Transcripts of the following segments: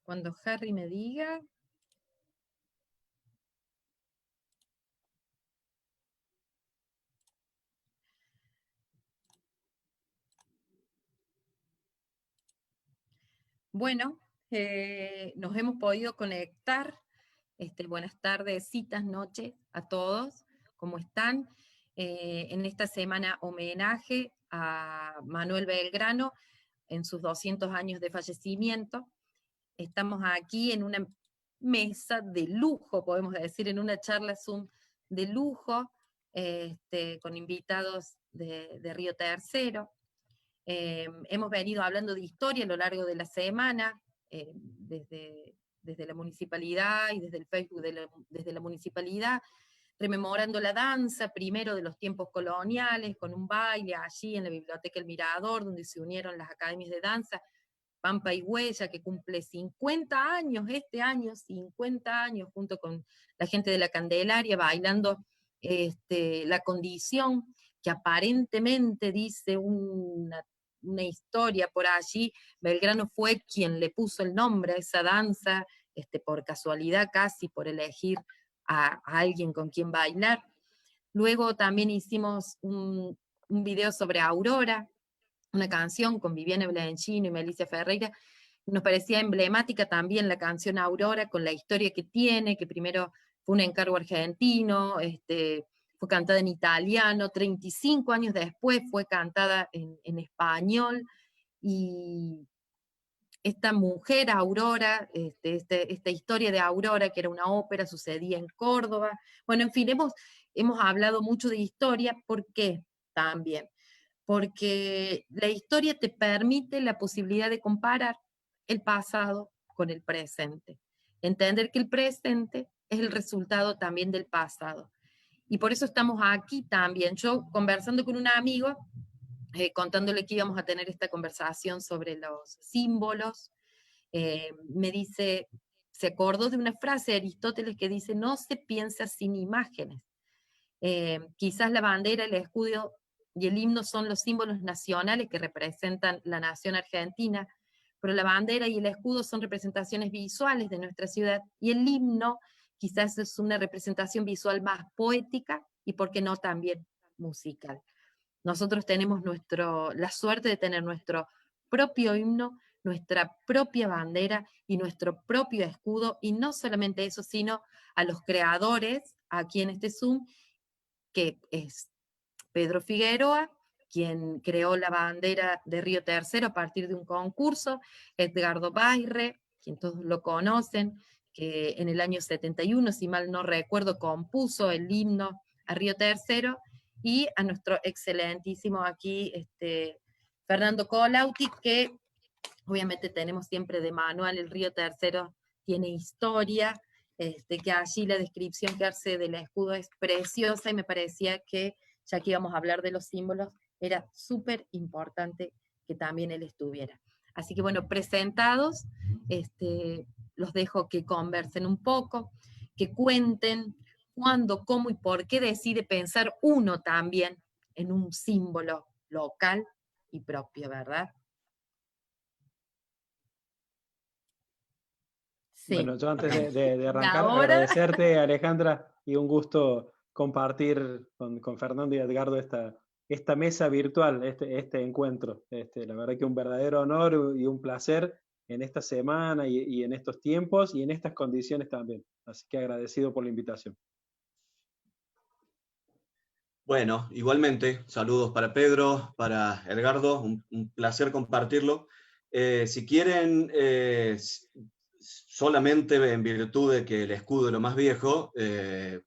Cuando Harry me diga. Bueno, nos hemos podido conectar. Buenas tardes, citas, noche a todos. ¿Cómo están? En esta semana homenaje a Manuel Belgrano en sus 200 años de fallecimiento. Estamos aquí en una mesa de lujo, podemos decir, en una charla Zoom de lujo, con invitados de Río Tercero. Hemos venido hablando de historia a lo largo de la semana, desde la municipalidad y desde el Facebook desde la municipalidad, rememorando la danza, primero de los tiempos coloniales, con un baile allí en la Biblioteca El Mirador, donde se unieron las academias de danza, Pampa y Huella, que cumple 50 años este año, 50 años, junto con la gente de la Candelaria, bailando la condición, que aparentemente dice una historia por allí. Belgrano fue quien le puso el nombre a esa danza, por casualidad casi, por elegir a alguien con quien bailar. Luego también hicimos un video sobre Aurora, una canción con Viviana Blanchino y Melissa Ferreira. Nos parecía emblemática también la canción Aurora, con la historia que tiene, que primero fue un encargo argentino, fue cantada en italiano, 35 años después fue cantada en español, y esta mujer, Aurora, esta historia de Aurora, que era una ópera, sucedía en Córdoba. Bueno, en fin, hemos hablado mucho de historia. ¿Por qué? También porque la historia te permite la posibilidad de comparar el pasado con el presente. Entender que el presente es el resultado también del pasado. Y por eso estamos aquí también. Yo conversando con un amigo, contándole que íbamos a tener esta conversación sobre los símbolos, me dice, se acordó de una frase de Aristóteles que dice: no se piensa sin imágenes. Quizás la bandera, el escudo y el himno son los símbolos nacionales que representan la nación argentina, pero la bandera y el escudo son representaciones visuales de nuestra ciudad, y el himno quizás es una representación visual más poética y, por qué no, también musical. Nosotros tenemos la suerte de tener nuestro propio himno, nuestra propia bandera y nuestro propio escudo, y no solamente eso, sino a los creadores aquí en este Zoom, que es Pedro Figueroa, quien creó la bandera de Río Tercero a partir de un concurso, Edgardo Bairre, quien todos lo conocen, que en el año 71, si mal no recuerdo, compuso el himno a Río Tercero, y a nuestro excelentísimo aquí, Fernando Colauti, que obviamente tenemos siempre de manual. El Río Tercero tiene historia, que allí la descripción que hace del escudo es preciosa, y me parecía que, ya que íbamos a hablar de los símbolos, era súper importante que también él estuviera. Así que bueno, presentados, los dejo que conversen un poco, que cuenten cuándo, cómo y por qué decide pensar uno también en un símbolo local y propio, ¿verdad? Sí. Bueno, yo antes de arrancar, Ahora, agradecerte, Alejandra, y un gusto compartir con Fernando y Edgardo esta mesa virtual, este encuentro. La verdad que un verdadero honor y un placer en esta semana y en estos tiempos y en estas condiciones también. Así que agradecido por la invitación. Bueno, igualmente, saludos para Pedro, para Edgardo, un placer compartirlo. Si quieren, solamente en virtud de que el escudo es lo más viejo,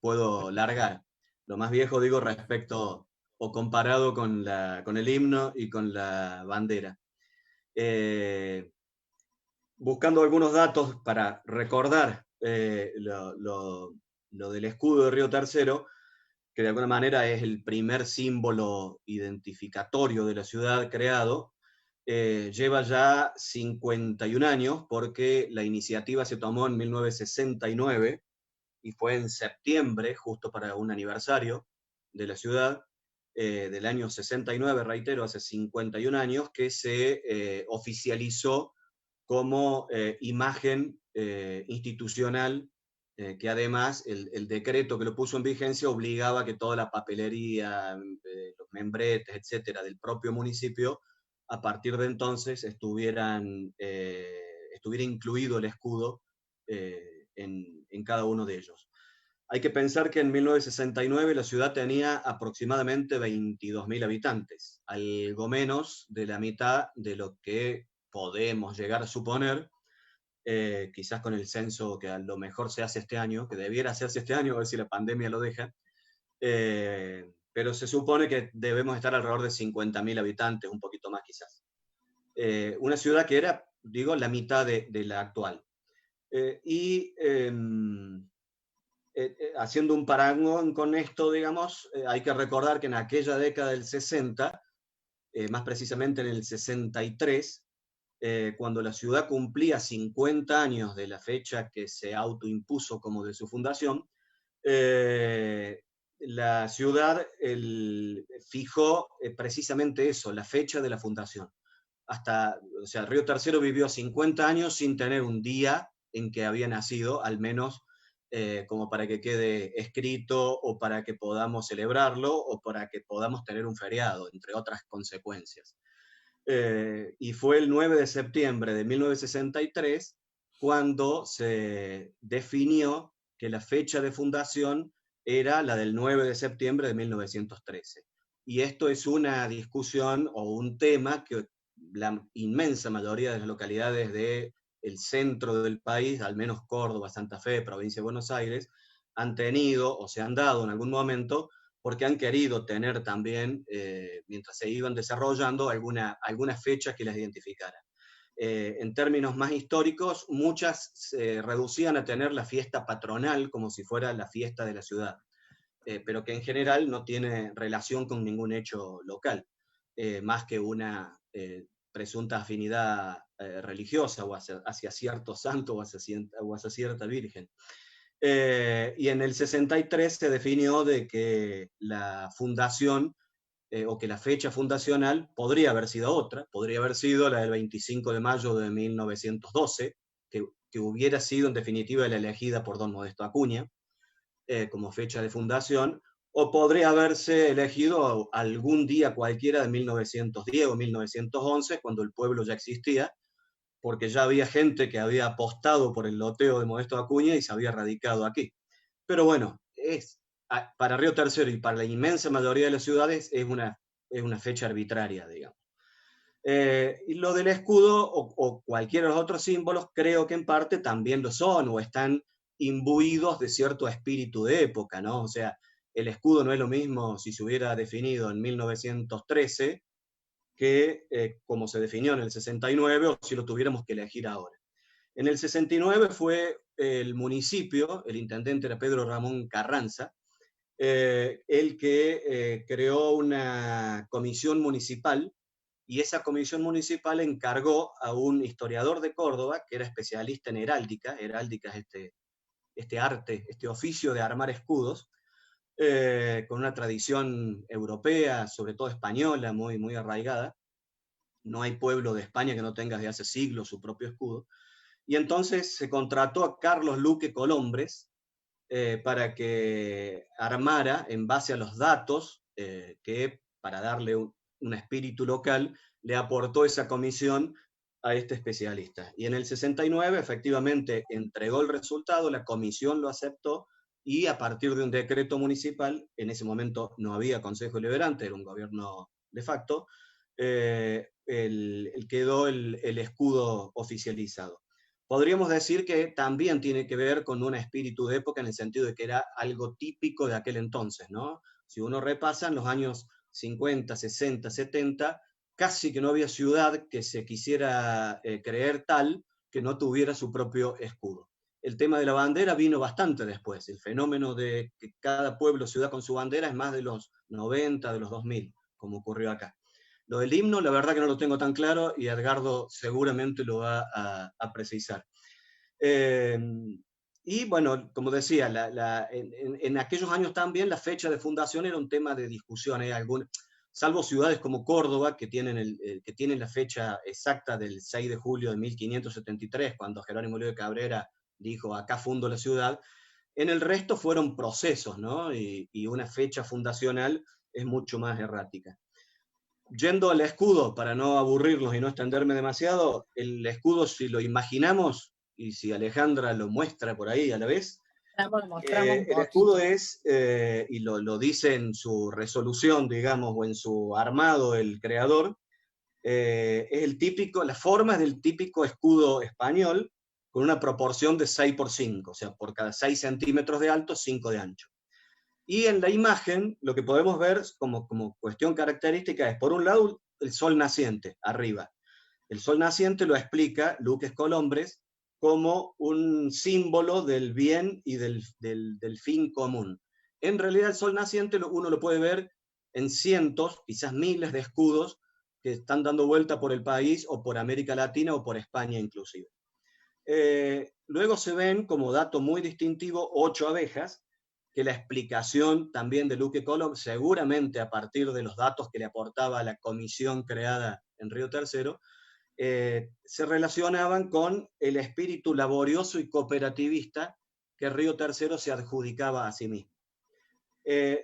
puedo largar. Lo más viejo digo respecto o comparado con el himno y con la bandera. Buscando algunos datos para recordar lo del escudo de Río Tercero, que de alguna manera es el primer símbolo identificatorio de la ciudad creado, lleva ya 51 años, porque la iniciativa se tomó en 1969 y fue en septiembre, justo para un aniversario de la ciudad, del año 69, reitero, hace 51 años, que se oficializó como imagen institucional, que además el decreto que lo puso en vigencia obligaba a que toda la papelería, los membretes, etcétera, del propio municipio, a partir de entonces estuviera incluido el escudo en cada uno de ellos. Hay que pensar que en 1969 la ciudad tenía aproximadamente 22.000 habitantes, algo menos de la mitad de lo que podemos llegar a suponer, quizás con el censo que a lo mejor se hace este año, que debiera hacerse este año, a ver si la pandemia lo deja, pero se supone que debemos estar alrededor de 50.000 habitantes, un poquito más quizás. Una ciudad que era, digo, la mitad de la actual. Haciendo un parangón con esto, digamos, hay que recordar que en aquella década del 60, más precisamente en el 63, cuando la ciudad cumplía 50 años de la fecha que se autoimpuso como de su fundación, la ciudad fijó precisamente eso, la fecha de la fundación. O sea, Río Tercero vivió 50 años sin tener un día en que había nacido, al menos como para que quede escrito o para que podamos celebrarlo o para que podamos tener un feriado, entre otras consecuencias. Y fue el 9 de septiembre de 1963 cuando se definió que la fecha de fundación era la del 9 de septiembre de 1913. Y esto es una discusión o un tema que la inmensa mayoría de las localidades del centro del país, al menos Córdoba, Santa Fe, provincia de Buenos Aires, han tenido o se han dado en algún momento porque han querido tener también, mientras se iban desarrollando, alguna fecha que las identificara. En términos más históricos, muchas se reducían a tener la fiesta patronal como si fuera la fiesta de la ciudad, pero que en general no tiene relación con ningún hecho local, más que una presunta afinidad religiosa o hacia cierto santo o hacia cierta virgen. Y en el 63 se definió de que la fundación o que la fecha fundacional podría haber sido otra, podría haber sido la del 25 de mayo de 1912, que hubiera sido en definitiva la elegida por don Modesto Acuña como fecha de fundación, o podría haberse elegido algún día cualquiera de 1910 o 1911, cuando el pueblo ya existía, porque ya había gente que había apostado por el loteo de Modesto Acuña y se había radicado aquí. Pero bueno, para Río Tercero y para la inmensa mayoría de las ciudades es una fecha arbitraria, digamos. Y lo del escudo o cualquiera de los otros símbolos creo que en parte también lo son o están imbuidos de cierto espíritu de época, ¿no? O sea, el escudo no es lo mismo si se hubiera definido en 1913 que como se definió en el 69 o si lo tuviéramos que elegir ahora. En el 69 fue el municipio, el intendente era Pedro Ramón Carranza, el que creó una comisión municipal, y esa comisión municipal encargó a un historiador de Córdoba que era especialista en heráldica. Heráldica es este arte, este oficio de armar escudos, con una tradición europea, sobre todo española, muy, muy arraigada. No hay pueblo de España que no tenga desde hace siglos su propio escudo. Y entonces se contrató a Carlos Luque Colombres para que armara, en base a los datos que, para darle un espíritu local, le aportó esa comisión a este especialista. Y en el 69 efectivamente entregó el resultado, la comisión lo aceptó, y a partir de un decreto municipal, en ese momento no había Consejo Deliberante, era un gobierno de facto, quedó el escudo oficializado. Podríamos decir que también tiene que ver con un espíritu de época en el sentido de que era algo típico de aquel entonces, ¿no? Si uno repasa en los años 50, 60, 70, casi que no había ciudad que se quisiera creer tal que no tuviera su propio escudo. El tema de la bandera vino bastante después. El fenómeno de que cada pueblo, ciudad con su bandera es más de los 90, de los 2000, como ocurrió acá. Lo del himno, la verdad que no lo tengo tan claro y Edgardo seguramente lo va a precisar. Y bueno, como decía, en aquellos años también la fecha de fundación era un tema de discusión. salvo ciudades como Córdoba, que tienen la fecha exacta del 6 de julio de 1573, cuando Jerónimo Luis de Cabrera dijo, acá fundo la ciudad. En el resto fueron procesos, ¿no? Y una fecha fundacional es mucho más errática. Yendo al escudo, para no aburrirlos y no extenderme demasiado, el escudo, si lo imaginamos, y si Alejandra lo muestra por ahí a la vez, Mostramos un el escudo poquito. es, y lo dice en su resolución, digamos, o en su armado el creador, es el típico, la forma es del típico escudo español, con una proporción de 6 por 5, o sea, por cada 6 centímetros de alto, 5 de ancho. Y en la imagen, lo que podemos ver como cuestión característica es, por un lado, el sol naciente, arriba. El sol naciente lo explica Luques Colombres como un símbolo del bien y del fin común. En realidad, el sol naciente uno lo puede ver en cientos, quizás miles de escudos que están dando vuelta por el país, o por América Latina, o por España inclusive. Luego se ven, como dato muy distintivo, 8 abejas, que la explicación también de Luque Colom, seguramente a partir de los datos que le aportaba la comisión creada en Río Tercero, se relacionaban con el espíritu laborioso y cooperativista que Río Tercero se adjudicaba a sí mismo.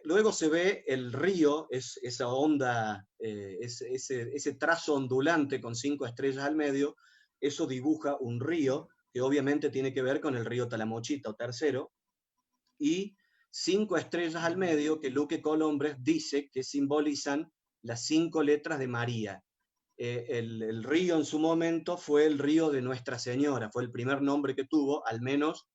Luego se ve el río, esa onda, ese trazo ondulante con 5 estrellas al medio, eso dibuja un río que obviamente tiene que ver con el río Talamochita o Tercero, y 5 estrellas al medio que Luque Colombres dice que simbolizan las 5 letras de María. El río en su momento fue el río de Nuestra Señora, fue el primer nombre que tuvo, al menos,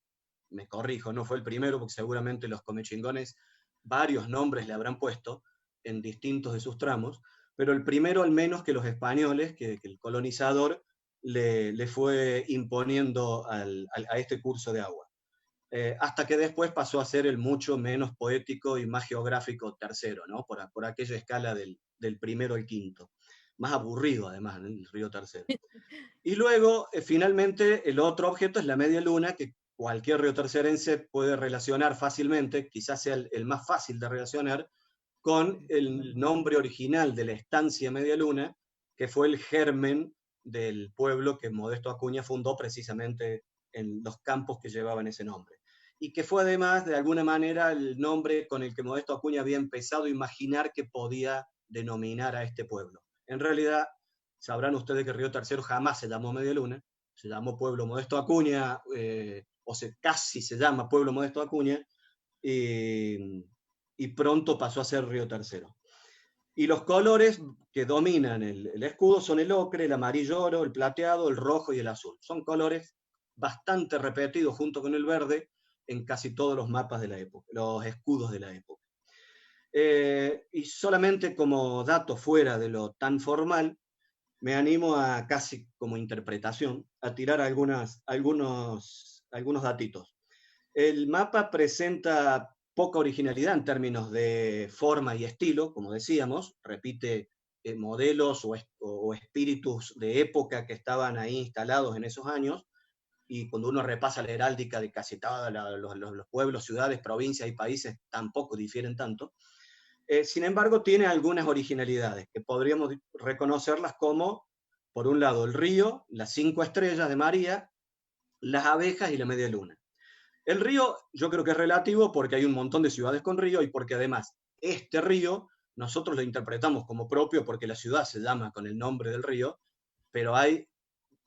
me corrijo, no fue el primero, porque seguramente los comechingones varios nombres le habrán puesto en distintos de sus tramos, pero el primero al menos que los españoles, que el colonizador le fue imponiendo a este curso de agua. Hasta que después pasó a ser el mucho menos poético y más geográfico Tercero, ¿no? por aquella escala del primero al quinto. Más aburrido, además, ¿no? El río Tercero. Y luego, finalmente, el otro objeto es la media luna, que cualquier riotercerense puede relacionar fácilmente, quizás sea el más fácil de relacionar, con el nombre original de la estancia Media Luna, que fue el germen del pueblo que Modesto Acuña fundó precisamente en los campos que llevaban ese nombre. Y que fue además, de alguna manera, el nombre con el que Modesto Acuña había empezado a imaginar que podía denominar a este pueblo. En realidad, sabrán ustedes que Río Tercero jamás se llamó Media Luna, se llamó Pueblo Modesto Acuña, casi se llama Pueblo Modesto Acuña, y pronto pasó a ser Río Tercero. Y los colores que dominan el escudo son el ocre, el amarillo oro, el plateado, el rojo y el azul. Son colores bastante repetidos junto con el verde en casi todos los mapas de la época, los escudos de la época. Y solamente como dato fuera de lo tan formal, me animo a, casi como interpretación, a tirar algunos datitos. El mapa presenta poca originalidad en términos de forma y estilo, como decíamos, repite modelos o espíritus de época que estaban ahí instalados en esos años, y cuando uno repasa la heráldica de casi todos los pueblos, ciudades, provincias y países, tampoco difieren tanto. Sin embargo, tiene algunas originalidades que podríamos reconocerlas como, por un lado, el río, las 5 estrellas de María, las abejas y la media luna. El río yo creo que es relativo porque hay un montón de ciudades con río, y porque además este río nosotros lo interpretamos como propio porque la ciudad se llama con el nombre del río, pero hay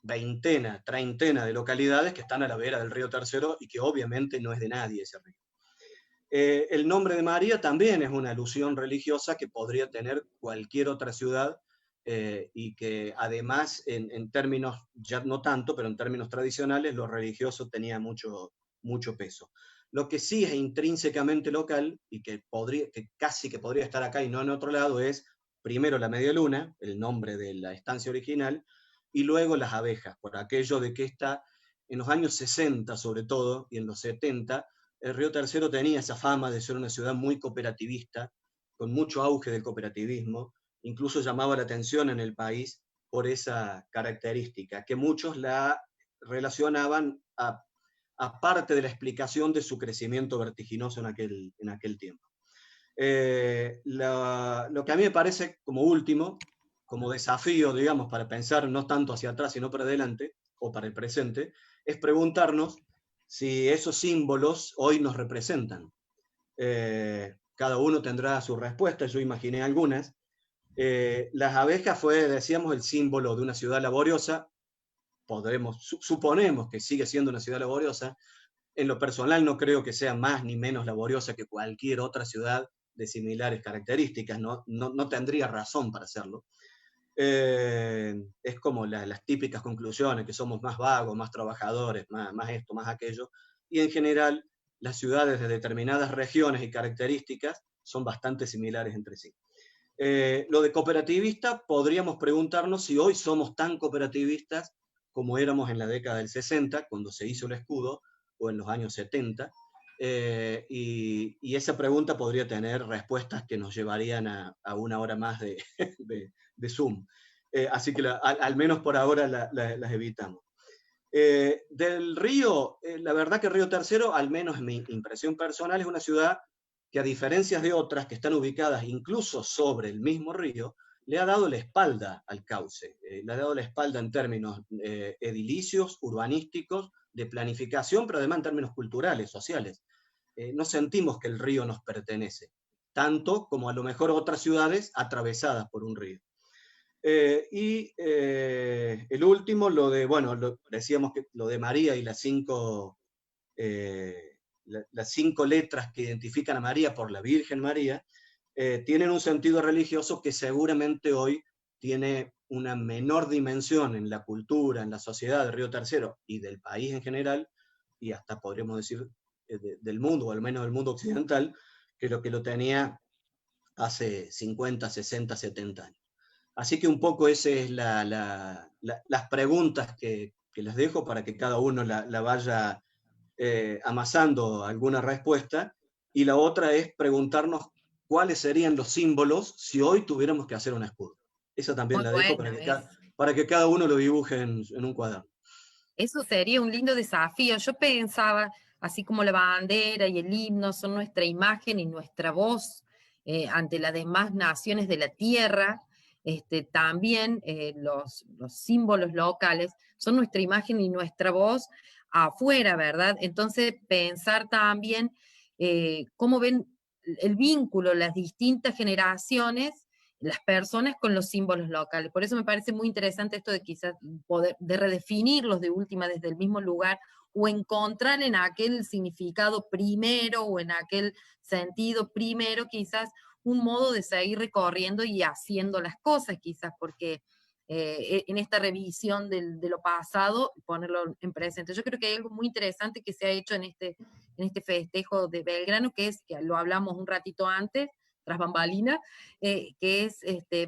veintena, treintena de localidades que están a la vera del río Tercero y que obviamente no es de nadie ese río. El nombre de María también es una alusión religiosa que podría tener cualquier otra ciudad, y que además en términos, ya no tanto, pero en términos tradicionales, lo religioso tenía mucho peso. Lo que sí es intrínsecamente local y que casi que podría estar acá y no en otro lado es, primero, la media luna, el nombre de la estancia original, y luego las abejas, por aquello de que en los años 60 sobre todo, y en los 70, el Río Tercero tenía esa fama de ser una ciudad muy cooperativista, con mucho auge del cooperativismo, incluso llamaba la atención en el país por esa característica, que muchos la relacionaban a parte de la explicación de su crecimiento vertiginoso en aquel tiempo. Lo que a mí me parece como último, como desafío, digamos, para pensar no tanto hacia atrás, sino para adelante, o para el presente, es preguntarnos si esos símbolos hoy nos representan. Cada uno tendrá su respuesta, yo imaginé algunas. Las abejas fue, decíamos, el símbolo de una ciudad laboriosa. Suponemos que sigue siendo una ciudad laboriosa. En lo personal no creo que sea más ni menos laboriosa que cualquier otra ciudad de similares características, no tendría razón para hacerlo. Es como las típicas conclusiones, que somos más vagos, más trabajadores, más esto, más aquello, y en general las ciudades de determinadas regiones y características son bastante similares entre sí. Lo de cooperativista, podríamos preguntarnos si hoy somos tan cooperativistas como éramos en la década del 60, cuando se hizo el escudo, o en los años 70, y esa pregunta podría tener respuestas que nos llevarían a una hora más de Zoom. Así que al menos por ahora las evitamos. Del río, la verdad que Río Tercero, al menos en mi impresión personal, es una ciudad que, a diferencia de otras que están ubicadas incluso sobre el mismo río, le ha dado la espalda al cauce, le ha dado la espalda en términos edilicios, urbanísticos, de planificación, pero además en términos culturales, sociales. No sentimos que el río nos pertenece, tanto como a lo mejor otras ciudades atravesadas por un río. El último, decíamos que lo de María y las cinco letras que identifican a María por la Virgen María, tienen un sentido religioso que seguramente hoy tiene una menor dimensión en la cultura, en la sociedad de Río Tercero y del país en general, y hasta podríamos decir del mundo, o al menos del mundo occidental, que lo tenía hace 50, 60, 70 años. Así que un poco esas es las preguntas que les dejo para que cada uno la vaya amasando alguna respuesta, y la otra es preguntarnos cuáles serían los símbolos si hoy tuviéramos que hacer un escudo. Esa también la dejo para que cada uno lo dibuje en un cuaderno. Eso sería un lindo desafío. Yo pensaba, así como la bandera y el himno son nuestra imagen y nuestra voz ante las demás naciones de la tierra, también los símbolos locales son nuestra imagen y nuestra voz afuera, ¿verdad? Entonces, pensar también cómo ven el vínculo, las distintas generaciones, las personas con los símbolos locales. Por eso me parece muy interesante esto de quizás poder de redefinirlos de última desde el mismo lugar, o encontrar en aquel significado primero o en aquel sentido primero quizás un modo de seguir recorriendo y haciendo las cosas, quizás, porque en esta revisión de lo pasado, ponerlo en presente. Yo creo que hay algo muy interesante que se ha hecho en este festejo de Belgrano, que es, que lo hablamos un ratito antes, tras bambalina, que es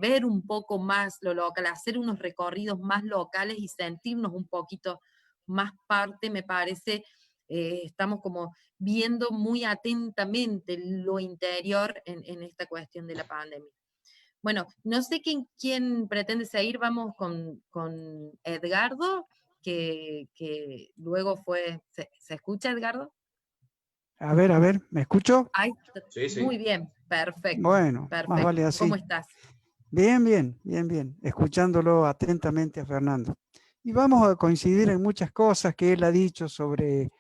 ver un poco más lo local, hacer unos recorridos más locales y sentirnos un poquito más parte, me parece. Estamos como viendo muy atentamente lo interior en esta cuestión de la pandemia. Bueno, no sé quién pretende seguir, vamos con Edgardo, que luego fue, ¿se escucha, Edgardo? A ver, ¿me escucho? Ay, Sí. muy bien, perfecto. Bueno, perfecto. más vale así. ¿Cómo estás? Bien, escuchándolo atentamente a Fernando. Y vamos a coincidir en muchas cosas que él ha dicho sobre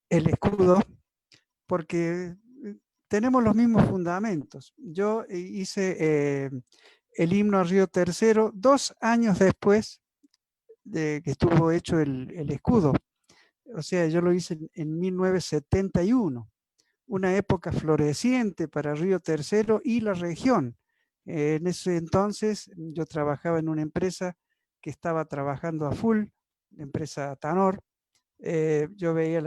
el escudo, porque tenemos los mismos fundamentos. Yo hice el himno a Río Tercero 2 años después de que estuvo hecho el escudo. O sea, yo lo hice en 1971, una época floreciente para Río Tercero y la región. En ese entonces yo trabajaba en una empresa que estaba trabajando a full, la empresa Tanor. Yo veía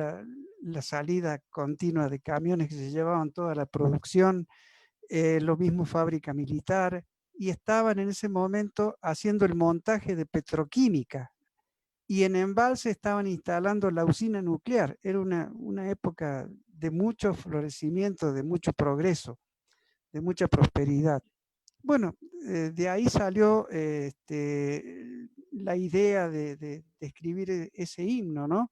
la salida continua de camiones que se llevaban toda la producción, lo mismo fábrica militar, y estaban en ese momento haciendo el montaje de petroquímica, y en Embalse estaban instalando la usina nuclear. Era una época de mucho florecimiento, de mucho progreso, de mucha prosperidad. Bueno, de ahí salió la idea de escribir ese himno, ¿no?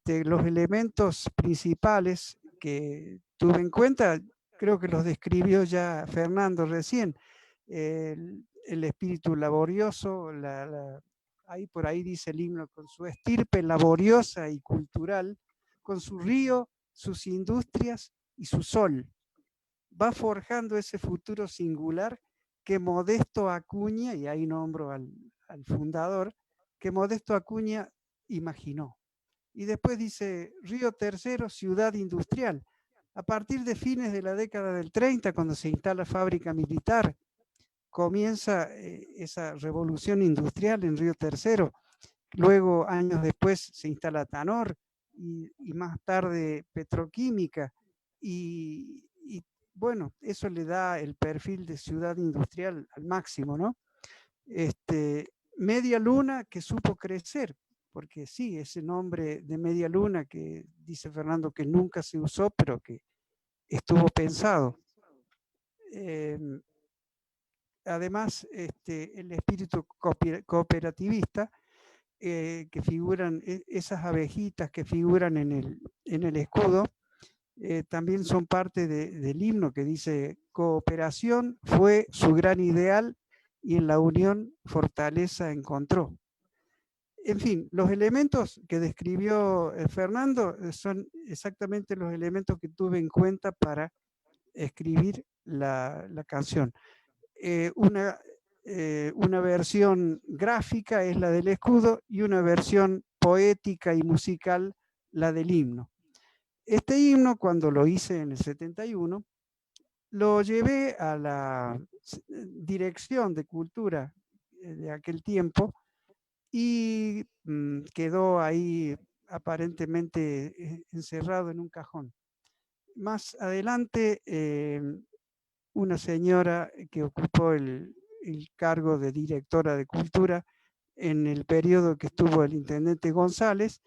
Los elementos principales que tuve en cuenta, creo que los describió ya Fernando recién, el espíritu laborioso, ahí por ahí dice el himno, con su estirpe laboriosa y cultural, con su río, sus industrias y su sol, va forjando ese futuro singular que Modesto Acuña, y ahí nombro al fundador, que Modesto Acuña imaginó. Y después dice, Río Tercero, ciudad industrial. A partir de fines de la década del 30, cuando se instala fábrica militar, comienza esa revolución industrial en Río Tercero. Luego, años después, se instala Tanor y más tarde Petroquímica. Y bueno, eso le da el perfil de ciudad industrial al máximo, ¿no? Media Luna que supo crecer, porque sí, ese nombre de Media Luna que dice Fernando que nunca se usó, pero que estuvo pensado. Además, el espíritu cooperativista, que figuran, esas abejitas que figuran en el escudo, también son parte del himno que dice, cooperación fue su gran ideal y en la unión fortaleza encontró. En fin, los elementos que describió Fernando son exactamente los elementos que tuve en cuenta para escribir la canción. Una versión gráfica es la del escudo y una versión poética y musical la del himno. Este himno, cuando lo hice en el 71, lo llevé a la Dirección de Cultura de aquel tiempo y quedó ahí aparentemente encerrado en un cajón. Más adelante, una señora que ocupó el cargo de directora de cultura en el periodo que estuvo el intendente González,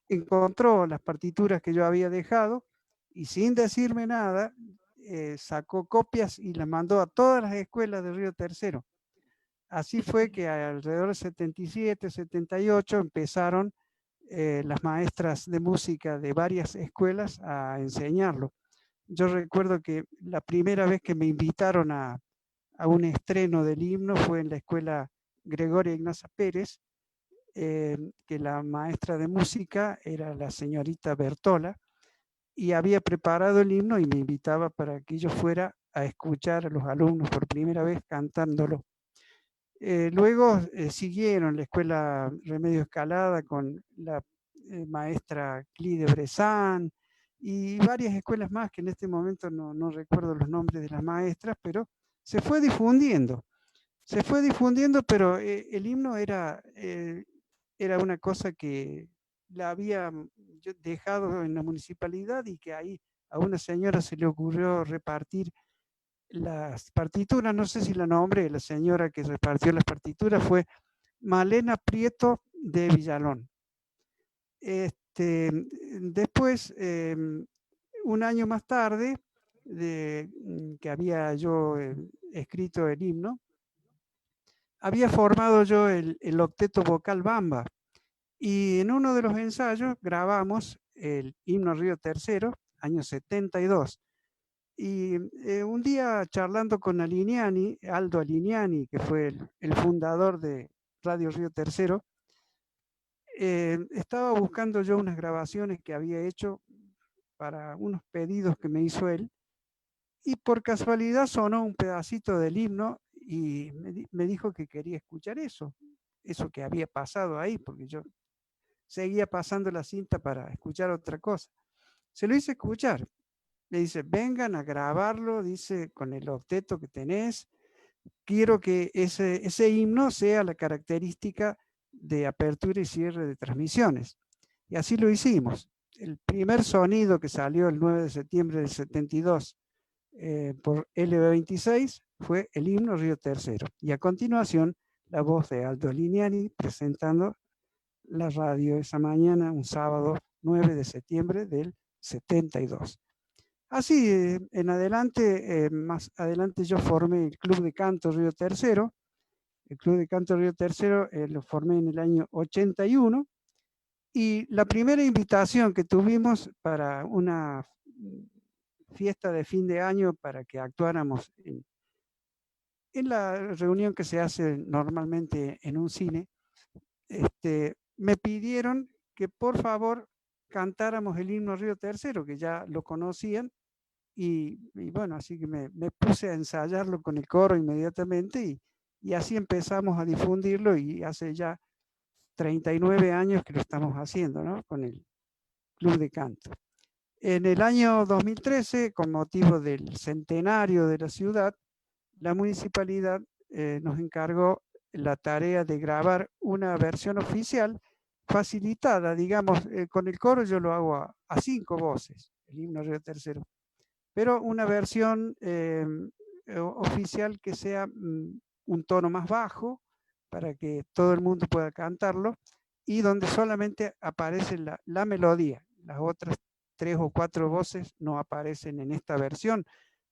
encontró las partituras que yo había dejado y sin decirme nada, sacó copias y las mandó a todas las escuelas de Río Tercero. Así fue que alrededor de 77, 78 empezaron las maestras de música de varias escuelas a enseñarlo. Yo recuerdo que la primera vez que me invitaron a un estreno del himno fue en la escuela Gregoria Ignacia Pérez, que la maestra de música era la señorita Bertola, y había preparado el himno y me invitaba para que yo fuera a escuchar a los alumnos por primera vez cantándolo. Luego siguieron la escuela Remedio Escalada con la maestra Clide Bresán y varias escuelas más que en este momento no recuerdo los nombres de las maestras, pero se fue difundiendo. Se fue difundiendo, pero el himno era una cosa que la había yo dejado en la municipalidad y que ahí a una señora se le ocurrió repartir las partituras. No sé si la nombre, la señora que repartió las partituras fue Malena Prieto de Villalón. Después, un año más tarde, que había yo escrito el himno, había formado yo el octeto vocal Bamba, y en uno de los ensayos grabamos el himno Río Tercero, año 72. Y un día charlando con Aldo Alignani, que fue el fundador de Radio Río Tercero, estaba buscando yo unas grabaciones que había hecho para unos pedidos que me hizo él, y por casualidad sonó un pedacito del himno y me dijo que quería escuchar eso que había pasado ahí, porque yo seguía pasando la cinta para escuchar otra cosa. Se lo hice escuchar. Le dice, vengan a grabarlo, dice, con el octeto que tenés. Quiero que ese himno sea la característica de apertura y cierre de transmisiones. Y así lo hicimos. El primer sonido que salió el 9 de septiembre del 72 por LB26 fue el himno Río Tercero. Y a continuación, la voz de Aldo Alignani presentando la radio esa mañana, un sábado 9 de septiembre del 72. Así, en adelante, más adelante yo formé el Club de Canto Río Tercero. El Club de Canto Río Tercero lo formé en el año 81. Y la primera invitación que tuvimos para una fiesta de fin de año para que actuáramos en la reunión que se hace normalmente en un cine, me pidieron que por favor cantáramos el himno Río Tercero, que ya lo conocían, y bueno, así que me puse a ensayarlo con el coro inmediatamente y así empezamos a difundirlo y hace ya 39 años que lo estamos haciendo, ¿no? Con el Club de Canto. En el año 2013, con motivo del centenario de la ciudad, la municipalidad nos encargó la tarea de grabar una versión oficial facilitada, digamos, con el coro yo lo hago a 5 voces, el himno Río Tercero, pero una versión oficial que sea un tono más bajo para que todo el mundo pueda cantarlo y donde solamente aparece la melodía. Las otras 3 o 4 voces no aparecen en esta versión,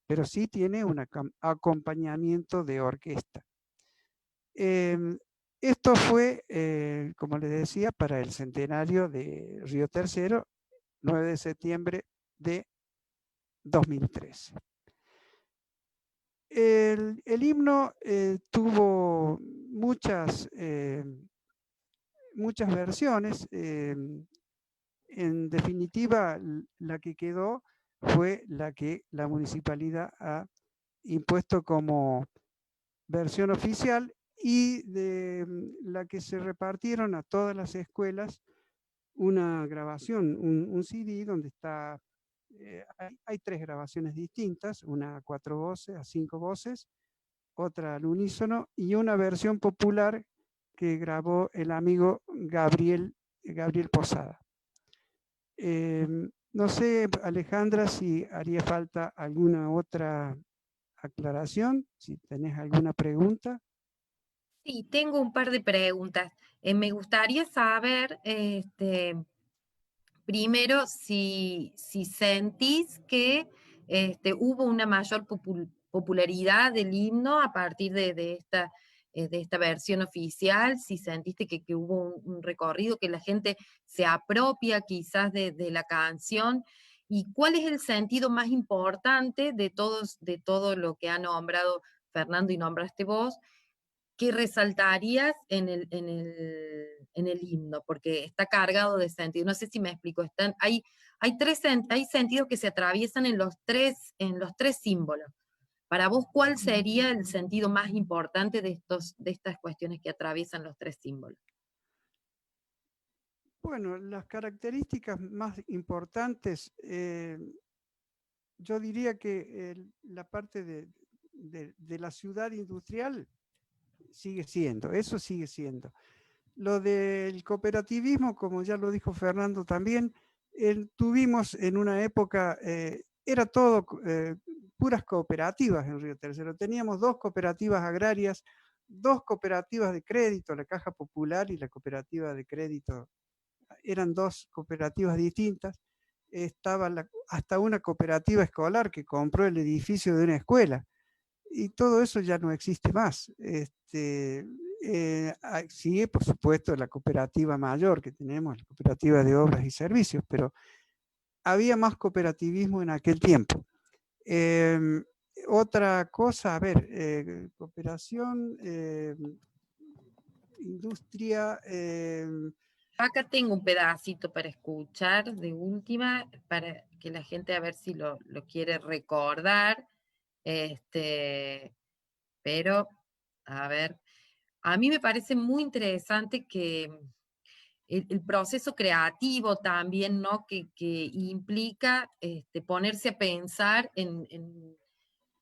pero sí tiene un acompañamiento de orquesta. Esto fue, como les decía, para el centenario de Río Tercero, 9 de septiembre de 2013. El himno tuvo muchas versiones. En definitiva, la que quedó fue la que la municipalidad ha impuesto como versión oficial y de la que se repartieron a todas las escuelas una grabación, un CD donde está, hay 3 grabaciones distintas, una a 4 voces, a 5 voces, otra al unísono y una versión popular que grabó el amigo Gabriel Posada. No sé, Alejandra, si haría falta alguna otra aclaración, si tenés alguna pregunta. Sí, tengo un par de preguntas. Me gustaría saber, primero, si sentís que hubo una mayor popularidad del himno a partir de esta versión oficial, si sentiste que hubo un recorrido, que la gente se apropia quizás de la canción, y cuál es el sentido más importante de todo lo que ha nombrado Fernando y nombraste vos, ¿qué resaltarías en el himno? Porque está cargado de sentido. No sé si me explico. Hay sentidos que se atraviesan en los tres símbolos. Para vos, ¿cuál sería el sentido más importante de estas cuestiones que atraviesan los 3 símbolos? Bueno, las características más importantes, yo diría que la parte de la ciudad industrial sigue siendo, eso sigue siendo. Lo del cooperativismo, como ya lo dijo Fernando también, tuvimos en una época, era todo puras cooperativas en Río Tercero. Teníamos 2 cooperativas agrarias, 2 cooperativas de crédito, la Caja Popular y la Cooperativa de Crédito. Eran 2 cooperativas distintas. Estaba hasta una cooperativa escolar que compró el edificio de una escuela. Y todo eso ya no existe más. Sigue, por supuesto, la cooperativa mayor que tenemos, la cooperativa de obras y servicios, pero había más cooperativismo en aquel tiempo. Otra cosa, a ver, cooperación, industria. Acá tengo un pedacito para escuchar de última, para que la gente a ver si lo quiere recordar. Pero, a ver, a mí me parece muy interesante que el proceso creativo también, ¿no? Que implica ponerse a pensar en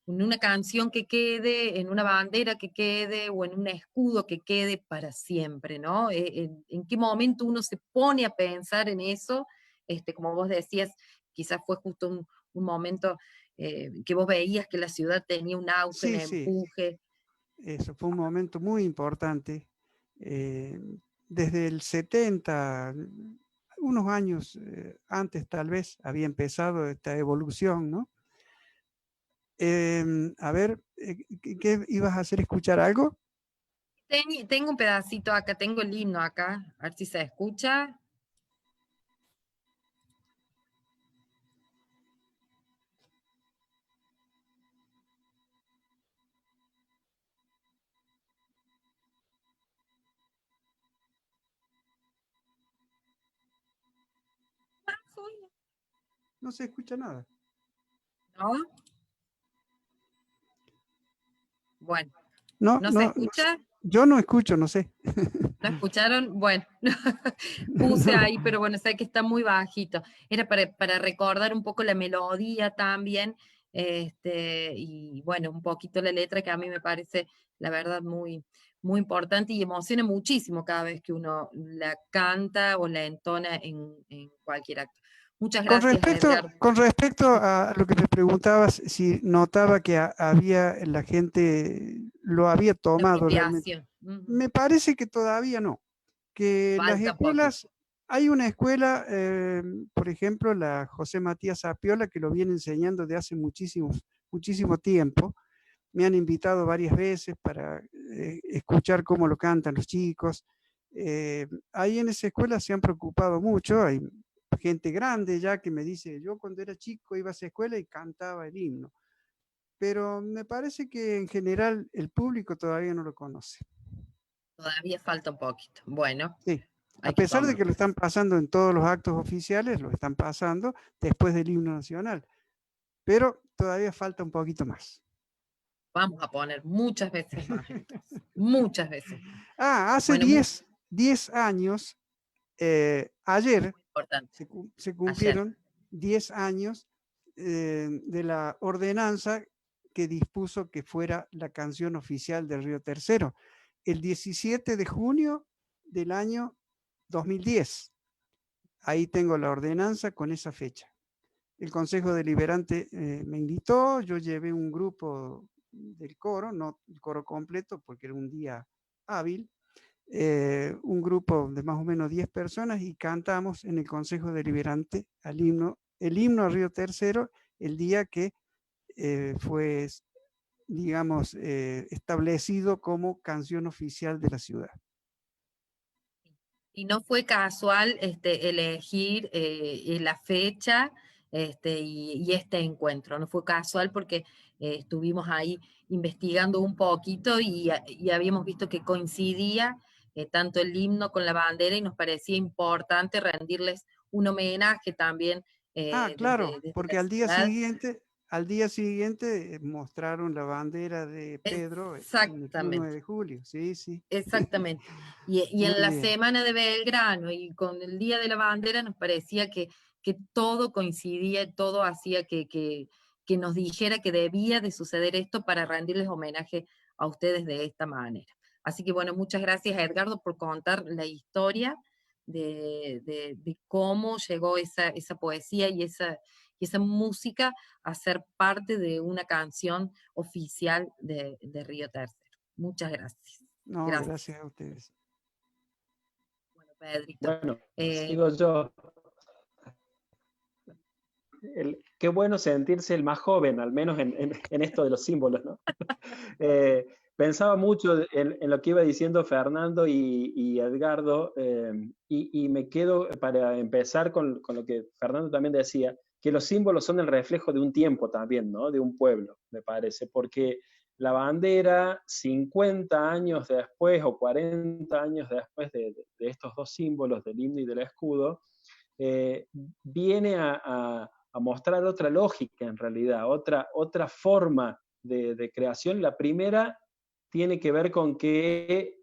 una canción que quede, en una bandera que quede o en un escudo que quede para siempre, ¿no? ¿En qué momento uno se pone a pensar en eso? Como vos decías, quizás fue justo un momento que vos veías que la ciudad tenía un auge, un Sí, sí, empuje. eso fue un momento muy importante. Desde el 70, unos años antes tal vez, había empezado esta evolución, ¿no? A ver, ¿qué ibas a hacer? ¿Escuchar algo? Tengo un pedacito acá, tengo el himno acá, a ver si se escucha. oye. No se escucha nada. ¿No? Bueno, No, ¿no se escucha? yo no escucho, no sé. ¿No escucharon? Bueno, puse No. ahí, pero bueno, sé que está muy bajito. Era para recordar un poco la melodía también, y bueno, un poquito la letra que a mí me parece, la verdad, muy, muy importante y emociona muchísimo cada vez que uno la canta o la entona en cualquier acto. Muchas gracias, Edgar. Con respecto a lo que me preguntabas, si notaba que había, la gente lo había La tomado realmente, apropiación. Ujú. me parece que todavía no. Que las Falta un escuelas, poquito. hay una escuela, por ejemplo, la José Matías Zapiola, que lo viene enseñando de hace muchísimo tiempo. Me han invitado varias veces para escuchar cómo lo cantan los chicos. Ahí en esa escuela se han preocupado mucho. Hay gente grande ya que me dice, yo cuando era chico iba a esa escuela y cantaba el himno. Pero me parece que en general el público todavía no lo conoce. Todavía falta un poquito. Bueno, Sí, a hay que pesar de que tomarlo. lo están pasando en todos los actos oficiales, lo están pasando después del himno nacional. Pero todavía falta un poquito más. Vamos a poner muchas veces más entonces. Muchas veces más. Hace Bueno, muy 10 años, ayer importante. se Ayer. cumplieron 10 años de la ordenanza que dispuso que fuera la canción oficial del Río Tercero, el 17 de junio del año 2010. Ahí tengo la ordenanza con esa fecha. El Consejo Deliberante me invitó, yo llevé un grupo del coro, no el coro completo porque era un día hábil, un grupo de más o menos 10 personas y cantamos en el Consejo Deliberante el himno a Río Tercero el día que fue, digamos, establecido como canción oficial de la ciudad. Y no fue casual elegir la fecha y este encuentro, no fue casual porque estuvimos ahí investigando un poquito y habíamos visto que coincidía tanto el himno con la bandera y nos parecía importante rendirles un homenaje también Claro, desde la porque ciudad. al día siguiente mostraron la bandera de Pedro en el 1 Exactamente. de julio, sí, sí. Exactamente. Y en Muy la bien. semana de Belgrano y con el Día de la Bandera nos parecía que todo coincidía, todo hacía que nos dijera que debía de suceder esto para rendirles homenaje a ustedes de esta manera. Así que bueno, muchas gracias a Edgardo por contar la historia de cómo llegó esa poesía y esa música a ser parte de una canción oficial de Río Tercero. Muchas gracias. No, Gracias. gracias a ustedes. Bueno, Pedrito. Bueno, sigo yo. Qué bueno sentirse el más joven, al menos en esto de los símbolos, ¿no? Pensaba mucho en lo que iba diciendo Fernando y Edgardo, y me quedo para empezar con lo que Fernando también decía, que los símbolos son el reflejo de un tiempo también, ¿no? De un pueblo, me parece, porque la bandera, 50 años después o 40 años después de estos dos símbolos, del himno y del escudo, viene a mostrar otra lógica en realidad, otra forma de creación. La primera tiene que ver con que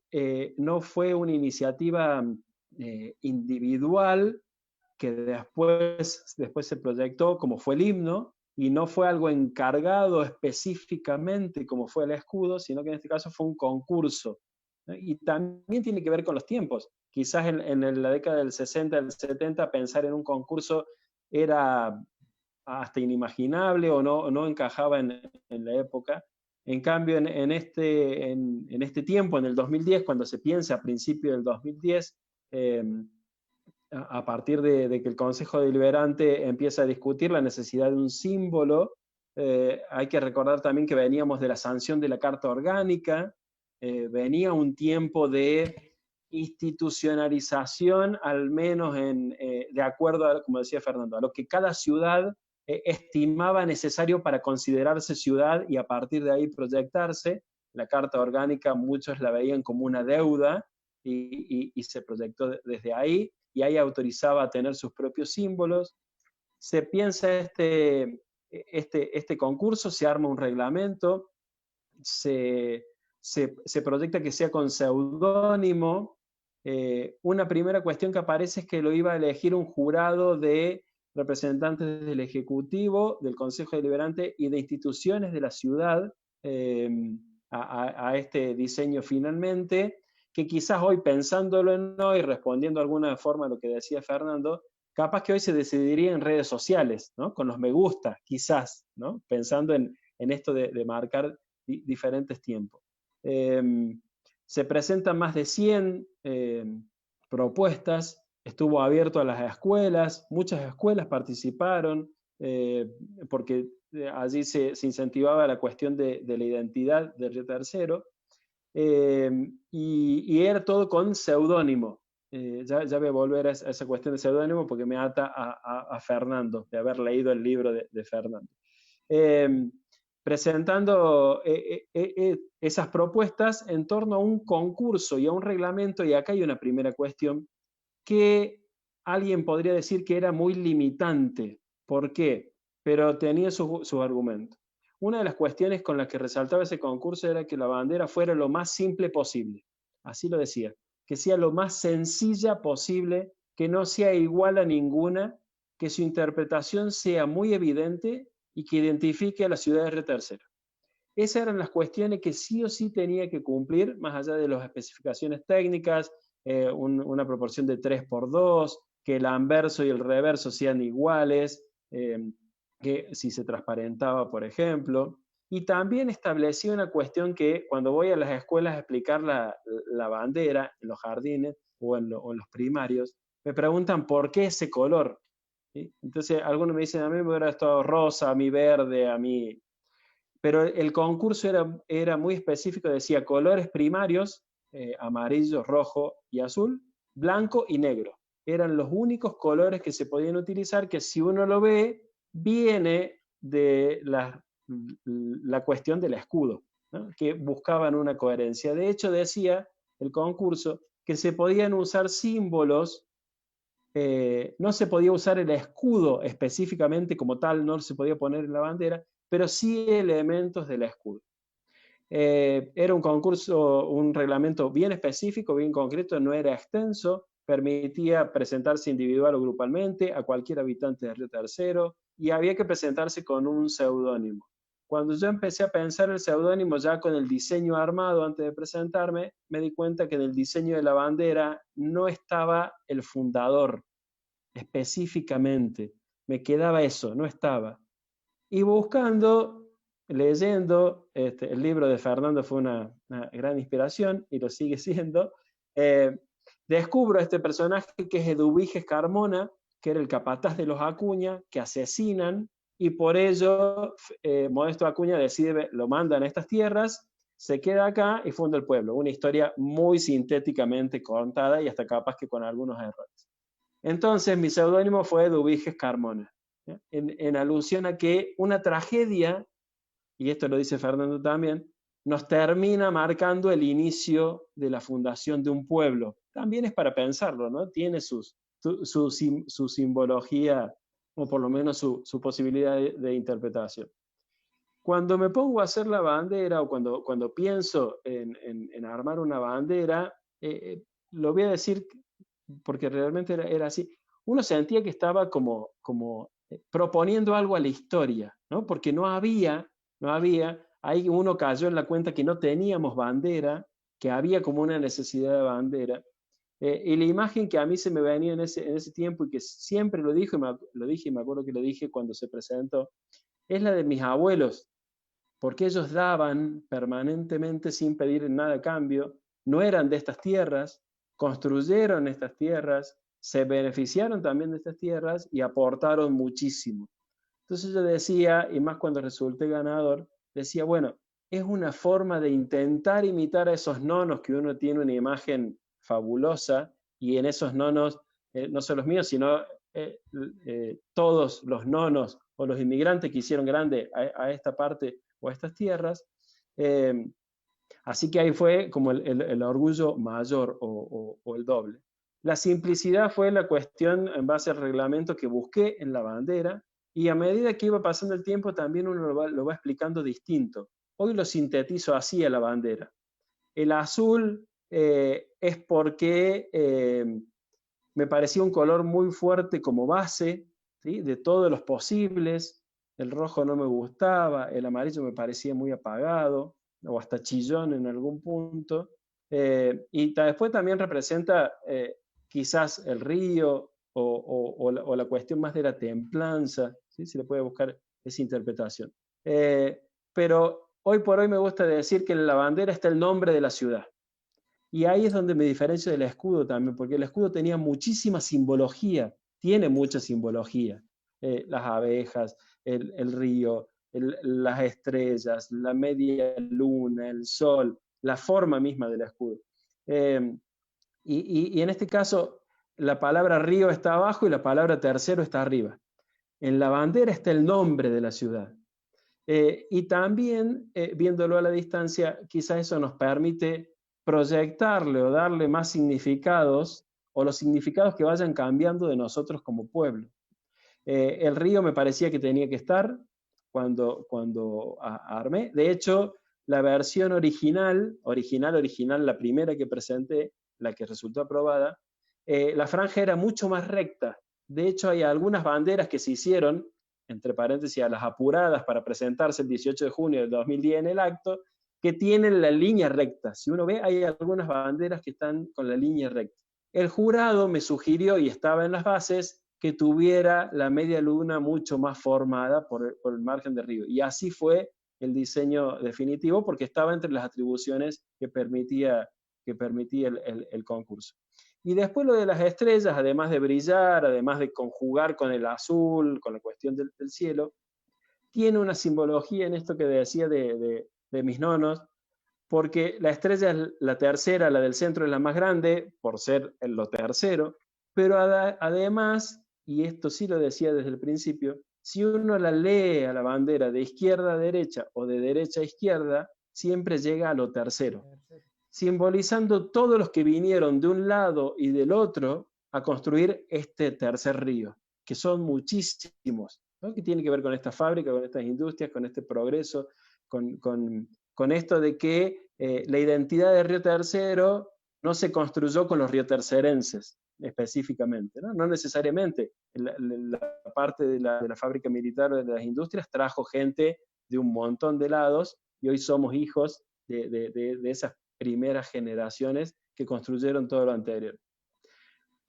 no fue una iniciativa individual que después se proyectó como fue el himno, y no fue algo encargado específicamente como fue el escudo, sino que en este caso fue un concurso. Y también tiene que ver con los tiempos. Quizás en la década del 60, del 70, pensar en un concurso era hasta inimaginable o no encajaba en la época. En cambio, en este tiempo, en el 2010, cuando se piensa a principios del 2010, a partir de que el Consejo Deliberante empieza a discutir la necesidad de un símbolo, hay que recordar también que veníamos de la sanción de la Carta Orgánica, venía un tiempo de institucionalización, al menos de acuerdo a, como decía Fernando, a lo que cada ciudad estimaba necesario para considerarse ciudad y a partir de ahí proyectarse. La Carta Orgánica muchos la veían como una deuda y se proyectó desde ahí, y ahí autorizaba a tener sus propios símbolos. se piensa este concurso, se arma un reglamento, se proyecta que sea con seudónimo. Una primera cuestión que aparece es que lo iba a elegir un jurado de representantes del Ejecutivo, del Consejo Deliberante y de instituciones de la ciudad a este diseño finalmente, que quizás hoy, pensándolo en hoy, respondiendo de alguna forma a lo que decía Fernando, capaz que hoy se decidiría en redes sociales, ¿no? Con los me gusta, quizás, ¿no? Pensando en esto de marcar diferentes tiempos. Se presentan más de 100 propuestas, estuvo abierto a las escuelas, muchas escuelas participaron, porque allí se incentivaba la cuestión de la identidad del Río Tercero, y era todo con seudónimo. Ya voy a volver a esa cuestión de seudónimo porque me ata a Fernando, de haber leído el libro de Fernando. Presentando esas propuestas en torno a un concurso y a un reglamento, y acá hay una primera cuestión que alguien podría decir que era muy limitante. ¿Por qué? Pero tenía sus argumentos. Una de las cuestiones con las que resaltaba ese concurso era que la bandera fuera lo más simple posible. Así lo decía, que sea lo más sencilla posible, que no sea igual a ninguna, que su interpretación sea muy evidente y que identifique a la ciudad de Río Tercero. Esas eran las cuestiones que sí o sí tenía que cumplir, más allá de las especificaciones técnicas, una proporción de 3:2, que el anverso y el reverso sean iguales, que si se transparentaba, por ejemplo. Y también establecí una cuestión que cuando voy a las escuelas a explicar la bandera, en los jardines o en los primarios, me preguntan por qué ese color. ¿Sí? Entonces algunos me dicen, a mí me hubiera estado rosa, a mí verde, a mí... Pero el concurso era muy específico, decía colores primarios, amarillo, rojo y azul, blanco y negro. Eran los únicos colores que se podían utilizar, que si uno lo ve, viene de la cuestión del escudo, ¿no? Que buscaban una coherencia. De hecho, decía el concurso que se podían usar símbolos, no se podía usar el escudo específicamente como tal, no se podía poner en la bandera, pero sí elementos del escudo. Era un concurso, un reglamento bien específico, bien concreto, no era extenso, permitía presentarse individual o grupalmente a cualquier habitante de Río Tercero, y había que presentarse con un seudónimo. Cuando yo empecé a pensar el seudónimo ya con el diseño armado antes de presentarme, me di cuenta que en el diseño de la bandera no estaba el fundador específicamente. Me quedaba eso, no estaba. Y buscando, leyendo, el libro de Fernando fue una gran inspiración y lo sigue siendo, descubro a este personaje que es Eduviges Carmona, que era el capataz de los Acuña, que asesinan, y por ello Modesto Acuña decide, lo mandan a estas tierras, se queda acá y funda el pueblo. Una historia muy sintéticamente contada y hasta capaz que con algunos errores. Entonces mi seudónimo fue Eduviges Carmona, en alusión a que una tragedia, y esto lo dice Fernando también, nos termina marcando el inicio de la fundación de un pueblo. También es para pensarlo, ¿no? Tiene su simbología, o por lo menos su posibilidad de interpretación. Cuando me pongo a hacer la bandera, o cuando pienso en armar una bandera, lo voy a decir porque realmente era así. Uno sentía que estaba como proponiendo algo a la historia, ¿no? Porque no había, ahí uno cayó en la cuenta que no teníamos bandera, que había como una necesidad de bandera. Y la imagen que a mí se me venía en ese tiempo, y que siempre lo dije, y me acuerdo que lo dije cuando se presentó, es la de mis abuelos, porque ellos daban permanentemente sin pedir nada a cambio, no eran de estas tierras, construyeron estas tierras, se beneficiaron también de estas tierras y aportaron muchísimo. Entonces yo decía, y más cuando resulté ganador, decía, bueno, es una forma de intentar imitar a esos nonos, que uno tiene una imagen fabulosa, y en esos nonos, no solo los míos, sino todos los nonos o los inmigrantes que hicieron grande a esta parte o a estas tierras. Así que ahí fue como el orgullo mayor o el doble. La simplicidad fue la cuestión en base al reglamento que busqué en la bandera, y a medida que iba pasando el tiempo también uno lo va explicando distinto. Hoy lo sintetizo así a la bandera. El azul es porque me parecía un color muy fuerte como base, ¿sí? De todos los posibles. El rojo no me gustaba, el amarillo me parecía muy apagado, o hasta chillón en algún punto. Y después también representa quizás el río o la cuestión más de la templanza, ¿sí? Se le puede buscar esa interpretación. Pero hoy por hoy me gusta decir que en la bandera está el nombre de la ciudad. Y ahí es donde me diferencio del escudo también, porque el escudo tenía muchísima simbología, tiene mucha simbología. Las abejas, el río, las estrellas, la media luna, el sol, la forma misma del escudo. Y en este caso, la palabra río está abajo y la palabra tercero está arriba. En la bandera está el nombre de la ciudad. Y también, viéndolo a la distancia, quizás eso nos permite proyectarle o darle más significados, o los significados que vayan cambiando de nosotros como pueblo. El río me parecía que tenía que estar cuando armé. De hecho, la versión original, la primera que presenté, la que resultó aprobada, la franja era mucho más recta. De hecho, hay algunas banderas que se hicieron, entre paréntesis, a las apuradas para presentarse el 18 de junio del 2010 en el acto, que tienen la línea recta. Si uno ve, hay algunas banderas que están con la línea recta. El jurado me sugirió, y estaba en las bases, que tuviera la media luna mucho más formada por el margen de río. Y así fue el diseño definitivo, porque estaba entre las atribuciones que permitía el concurso. Y después lo de las estrellas, además de brillar, además de conjugar con el azul, con la cuestión del cielo, tiene una simbología en esto que decía de mis nonos, porque la estrella es la tercera, la del centro es la más grande, por ser lo tercero, pero además, y esto sí lo decía desde el principio, si uno la lee a la bandera de izquierda a derecha o de derecha a izquierda, siempre llega a lo tercero, simbolizando todos los que vinieron de un lado y del otro a construir este tercer río, que son muchísimos, ¿no? Que tiene que ver con esta fábrica, con estas industrias, con este progreso, con esto de que la identidad de Río Tercero no se construyó con los riotercerenses específicamente, ¿no? No necesariamente. La parte de la fábrica militar de las industrias trajo gente de un montón de lados, y hoy somos hijos de esas primeras generaciones que construyeron todo lo anterior.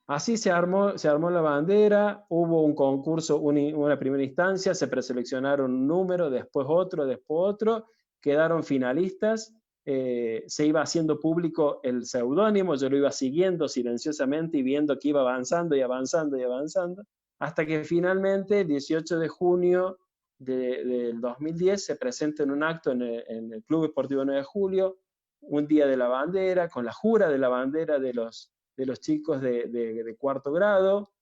Así se armó la bandera, hubo un concurso, una primera instancia, se preseleccionaron un número, después otro, quedaron finalistas, se iba haciendo público el seudónimo, yo lo iba siguiendo silenciosamente y viendo que iba avanzando y avanzando y avanzando, hasta que finalmente el 18 de junio del 2010 se presenta en un acto en el Club Deportivo 9 de Julio, un día de la bandera, con la jura de la bandera de los chicos de cuarto grado.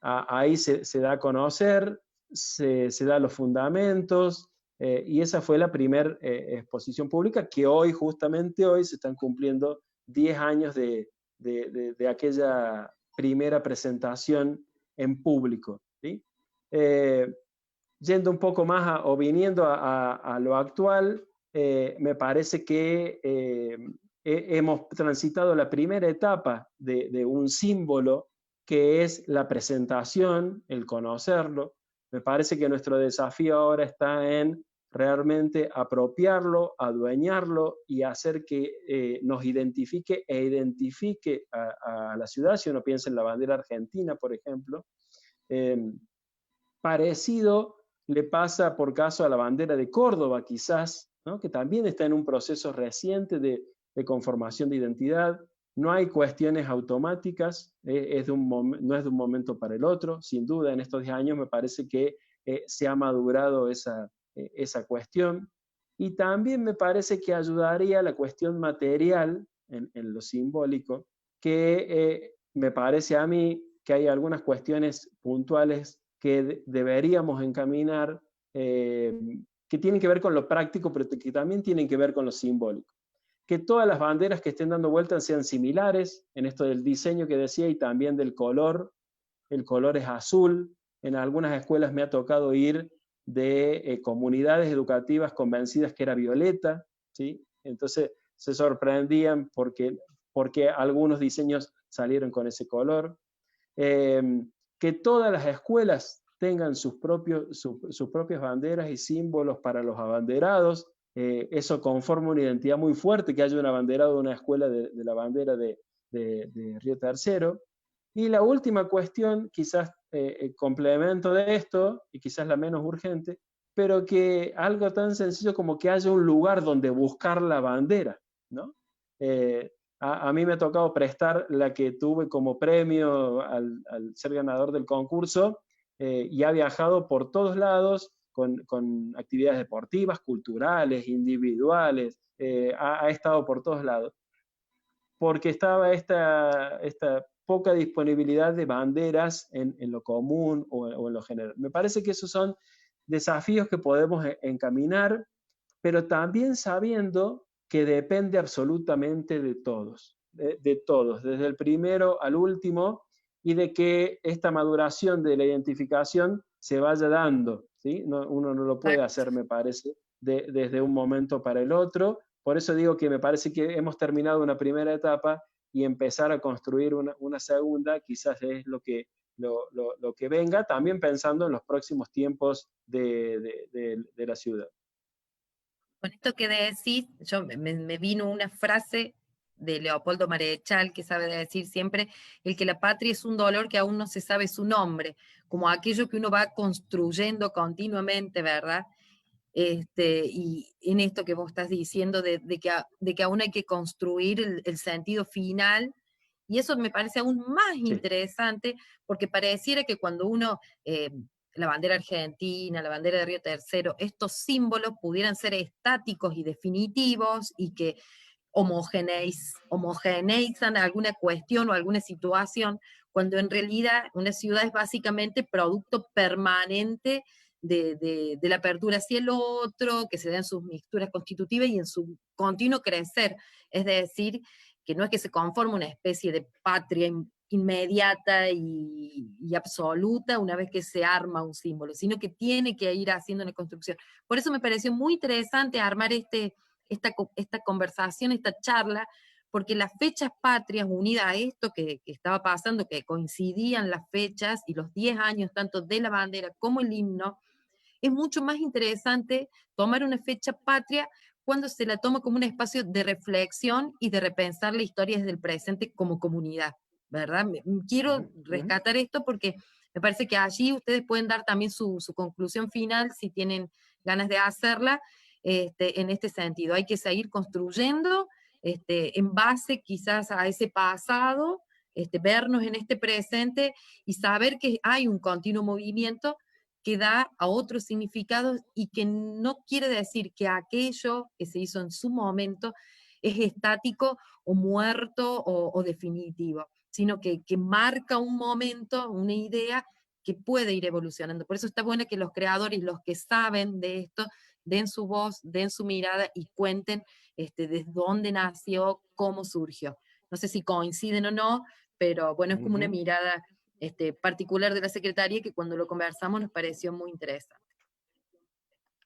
Ahí se da a conocer, se da los fundamentos, y esa fue la primera exposición pública, que justamente hoy, se están cumpliendo 10 años de aquella primera presentación en público, ¿sí? Yendo un poco más o viniendo a lo actual, me parece que hemos transitado la primera etapa de un símbolo, que es la presentación, el conocerlo. Me parece que nuestro desafío ahora está en realmente apropiarlo, adueñarlo y hacer que nos identifique e identifique a la ciudad. Si uno piensa en la bandera argentina, por ejemplo, parecido le pasa por caso a la bandera de Córdoba, quizás, ¿no? Que también está en un proceso reciente de conformación de identidad. No hay cuestiones automáticas, no es de un momento para el otro. Sin duda, en estos 10 años me parece que se ha madurado esa cuestión. Y también me parece que ayudaría la cuestión material en lo simbólico, que me parece a mí que hay algunas cuestiones puntuales que deberíamos encaminar, que tienen que ver con lo práctico, pero que también tienen que ver con lo simbólico. que todas las banderas que estén dando vueltas sean similares, en esto del diseño que decía, y también del color. El color es azul. En algunas escuelas me ha tocado ir de comunidades educativas convencidas que era violeta, ¿sí? Entonces se sorprendían porque algunos diseños salieron con ese color. Que todas las escuelas tengan sus propias banderas y símbolos para los abanderados. Eso conforma una identidad muy fuerte, que haya un abanderado de una escuela de la bandera de Río Tercero. Y la última cuestión, quizás complemento de esto, y quizás la menos urgente, pero que algo tan sencillo como que haya un lugar donde buscar la bandera, ¿no? A mí me ha tocado prestar la que tuve como premio al ser ganador del concurso, y ha viajado por todos lados con actividades deportivas, culturales, individuales, ha estado por todos lados. Porque estaba esta poca disponibilidad de banderas en lo común o en lo general. Me parece que esos son desafíos que podemos encaminar, pero también sabiendo que depende absolutamente de todos, desde el primero al último, y de que esta maduración de la identificación se vaya dando, ¿sí? Uno no lo puede hacer, me parece, desde un momento para el otro. Por eso digo que me parece que hemos terminado una primera etapa y empezar a construir una segunda quizás es lo que venga, también pensando en los próximos tiempos de la ciudad. Con esto que decís, me vino una frase de Leopoldo Marechal, que sabe decir siempre, el que la patria es un dolor que aún no se sabe su nombre, como aquello que uno va construyendo continuamente, ¿verdad? Y en esto que vos estás diciendo, de que aún hay que construir el sentido final, y eso me parece aún más interesante, porque pareciera que cuando uno, la bandera argentina, la bandera de Río Tercero, estos símbolos pudieran ser estáticos y definitivos, y que homogeneizan alguna cuestión o alguna situación, cuando en realidad una ciudad es básicamente producto permanente de la apertura hacia el otro, que se dan sus mixturas constitutivas y en su continuo crecer. Es decir, que no es que se conforme una especie de patria inmediata y absoluta una vez que se arma un símbolo, sino que tiene que ir haciendo una construcción. Por eso me pareció muy interesante armar esta conversación, esta charla, porque las fechas patrias unidas a esto que estaba pasando, que coincidían las fechas y los 10 años tanto de la bandera como el himno, es mucho más interesante tomar una fecha patria cuando se la toma como un espacio de reflexión y de repensar la historia desde el presente como comunidad, ¿verdad? Quiero rescatar esto porque me parece que allí ustedes pueden dar también su conclusión final si tienen ganas de hacerla, en este sentido. Hay que seguir construyendo en base quizás a ese pasado, vernos en este presente y saber que hay un continuo movimiento que da a otros significados y que no quiere decir que aquello que se hizo en su momento es estático o muerto o definitivo, sino que marca un momento, una idea que puede ir evolucionando. Por eso está bueno que los creadores, los que saben de esto, den su voz, den su mirada y cuenten desde dónde nació, cómo surgió. No sé si coinciden o no, pero bueno, es como una mirada particular de la Secretaría que cuando lo conversamos nos pareció muy interesante.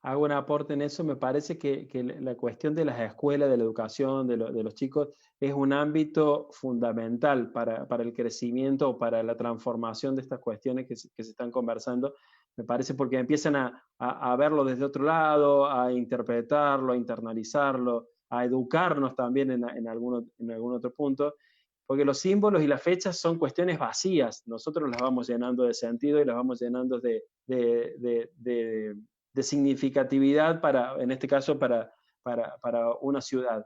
Hago un aporte en eso. Me parece que la cuestión de las escuelas, de la educación, de los chicos, es un ámbito fundamental para el crecimiento o para la transformación de estas cuestiones que se están conversando. Me parece porque empiezan a verlo desde otro lado, a interpretarlo, a internalizarlo, a educarnos también en algún otro punto. Porque los símbolos y las fechas son cuestiones vacías. Nosotros las vamos llenando de sentido y las vamos llenando de significatividad en este caso, para una ciudad.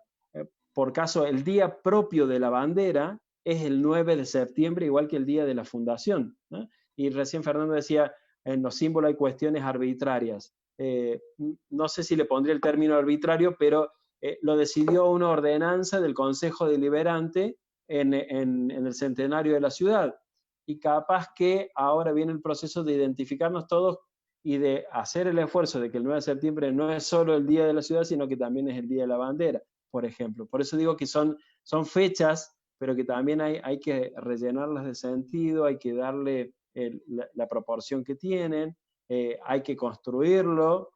Por caso, el día propio de la bandera es el 9 de septiembre, igual que el día de la fundación, ¿no? Y recién Fernando decía, en los símbolos hay cuestiones arbitrarias. No sé si le pondría el término arbitrario, pero lo decidió una ordenanza del Consejo Deliberante en el centenario de la ciudad. Y capaz que ahora viene el proceso de identificarnos todos y de hacer el esfuerzo de que el 9 de septiembre no es solo el día de la ciudad, sino que también es el día de la bandera. por ejemplo. Por eso digo que son fechas, pero que también hay que rellenarlas de sentido, hay que darle la proporción que tienen, hay que construirlo.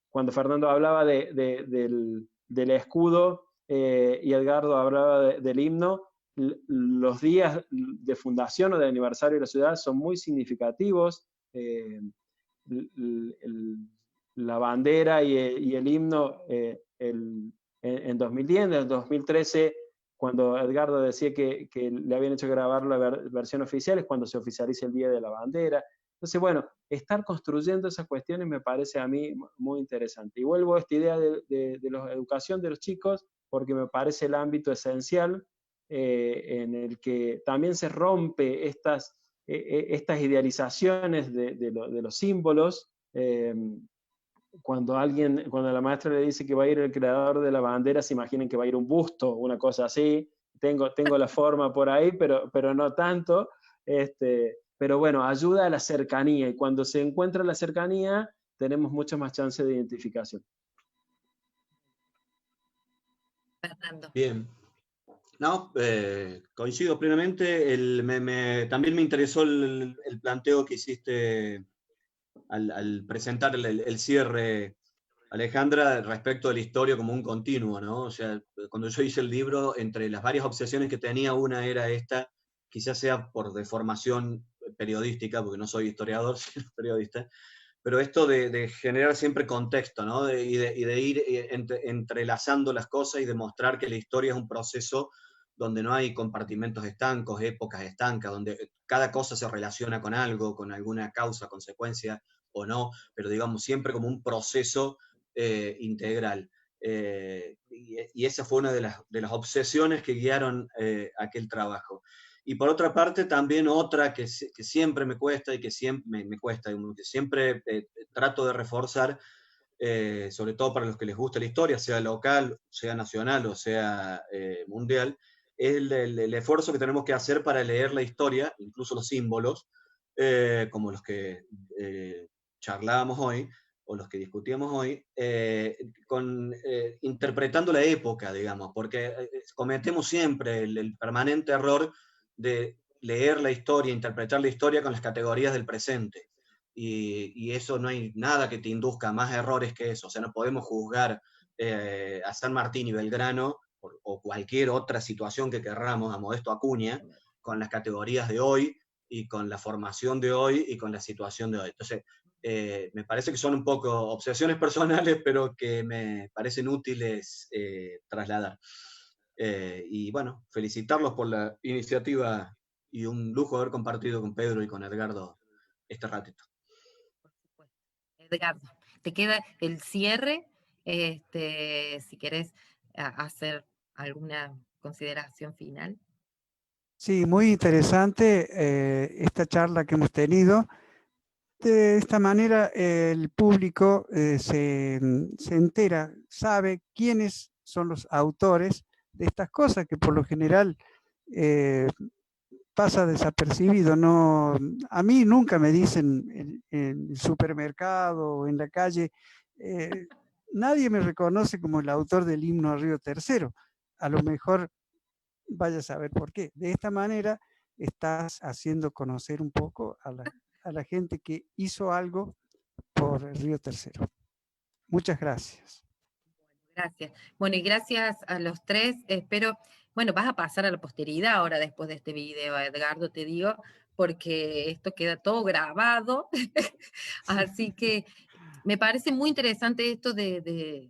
Cuando Fernando hablaba del escudo y Edgardo hablaba del himno, los días de fundación o de aniversario de la ciudad son muy significativos. La bandera y el himno en 2010, en el 2013, cuando Edgardo decía que le habían hecho grabar la versión oficial, es cuando se oficializa el Día de la Bandera. Entonces, bueno, estar construyendo esas cuestiones me parece a mí muy interesante. Y vuelvo a esta idea de la educación de los chicos, porque me parece el ámbito esencial en el que también se rompe estas idealizaciones de los símbolos. Cuando la maestra le dice que va a ir el creador de la bandera, se imaginen que va a ir un busto, una cosa así. Tengo la forma por ahí, pero no tanto. Pero bueno, ayuda a la cercanía, y cuando se encuentra la cercanía, tenemos muchas más chances de identificación. Fernando. Bien. No, coincido plenamente. También me interesó el planteo que hiciste al presentar el cierre, Alejandra, respecto de la historia como un continuo, ¿no? O sea, cuando yo hice el libro, entre las varias obsesiones que tenía, una era esta, quizás sea por deformación periodística, porque no soy historiador, sino periodista, pero esto de generar siempre contexto, ¿no? Y de ir entrelazando las cosas y demostrar que la historia es un proceso donde no hay compartimentos estancos, épocas estancas, donde cada cosa se relaciona con algo, con alguna causa, consecuencia o no, pero digamos siempre como un proceso integral. Y esa fue una de las obsesiones que guiaron aquel trabajo. Y por otra parte, también otra que siempre me cuesta y que siempre me cuesta, que siempre trato de reforzar, sobre todo para los que les gusta la historia, sea local, sea nacional o sea mundial, es el esfuerzo que tenemos que hacer para leer la historia, incluso los símbolos, como los que charlábamos hoy, o los que discutíamos hoy, interpretando la época, digamos, porque cometemos siempre el permanente error de leer la historia, interpretar la historia con las categorías del presente. Y eso no hay nada que te induzca más errores que eso. O sea, no podemos juzgar a San Martín y Belgrano o cualquier otra situación que querramos, a Modesto Acuña, con las categorías de hoy y con la formación de hoy y con la situación de hoy. Entonces, me parece que son un poco obsesiones personales, pero que me parecen útiles trasladar. Y bueno, felicitarlos por la iniciativa y un lujo haber compartido con Pedro y con Edgardo este ratito. Por supuesto. Edgardo, te queda el cierre, si querés hacer alguna consideración final. Sí, muy interesante esta charla que hemos tenido. De esta manera el público se entera, sabe quiénes son los autores de estas cosas que por lo general pasa desapercibido. No, a mí nunca me dicen en el supermercado o en la calle, nadie me reconoce como el autor del himno a Río Tercero. A lo mejor vaya a saber por qué. De esta manera estás haciendo conocer un poco a la gente que hizo algo por el Río Tercero. Muchas gracias. Gracias. Bueno, y gracias a los tres. Espero, bueno, vas a pasar a la posteridad ahora después de este video, Edgardo, te digo, porque esto queda todo grabado. Así que me parece muy interesante esto de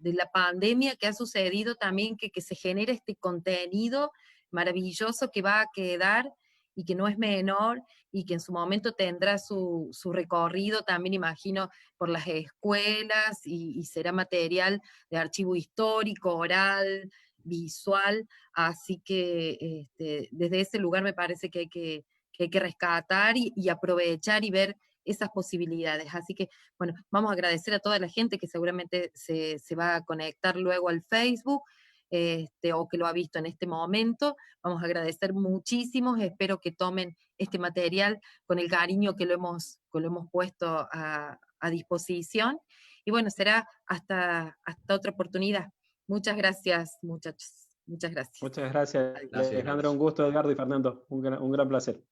la pandemia que ha sucedido también, que se genera este contenido maravilloso que va a quedar y que no es menor y que en su momento tendrá su recorrido también, imagino, por las escuelas y será material de archivo histórico, oral, visual, así que desde ese lugar me parece que hay que rescatar y aprovechar y ver esas posibilidades. Así que, bueno, vamos a agradecer a toda la gente que seguramente se va a conectar luego al Facebook, o que lo ha visto en este momento. Vamos a agradecer muchísimo, espero que tomen este material con el cariño que lo hemos puesto a disposición. Y bueno, será hasta otra oportunidad. Muchas gracias, muchachos. Muchas gracias. Muchas gracias, Gracias, Alejandra. Un gusto, Edgardo y Fernando. Un gran placer.